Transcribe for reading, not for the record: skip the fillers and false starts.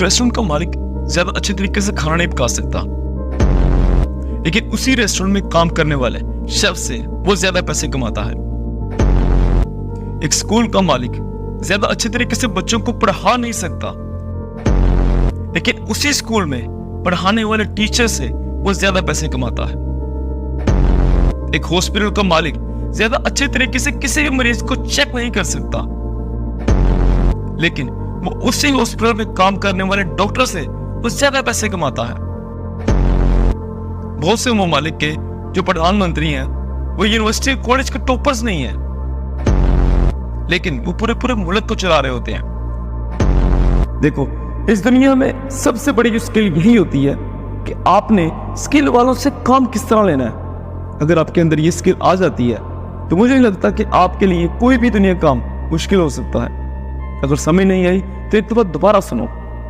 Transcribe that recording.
Restaurant का मालिक ज्यादा अच्छे तरीके से खाना नहीं पका सकता, लेकिन उसी रेस्टोरेंट में काम करने वाले शेफ से वो ज्यादा पैसे कमाता है। एक स्कूल का मालिक ज्यादा अच्छे तरीके से बच्चों को पढ़ा नहीं सकता, लेकिन उसी स्कूल में पढ़ाने वाले टीचर से वो ज्यादा पैसे कमाता है। एक हॉस्पिटल का मालिक ज्यादा अच्छे तरीके से किसी भी मरीज को चेक नहीं कर सकता, लेकिन वो उसी हॉस्पिटल में काम करने वाले डॉक्टर से वो ज्यादा पैसे कमाता है। बहुत से ममालिक के जो प्रधानमंत्री हैं वो यूनिवर्सिटी कॉलेज के टॉपर्स नहीं है, लेकिन वो पूरे पूरे मुल्क को चला रहे होते हैं। देखो, इस दुनिया में सबसे बड़ी जो स्किल यही होती है कि आपने स्किल वालों से काम किस तरह लेना है। अगर आपके अंदर ये स्किल आ जाती है तो मुझे नहीं लगता कि आपके लिए कोई भी दुनिया काम मुश्किल हो सकता है। अगर समझ नहीं आई तो एक बार दोबारा सुनो।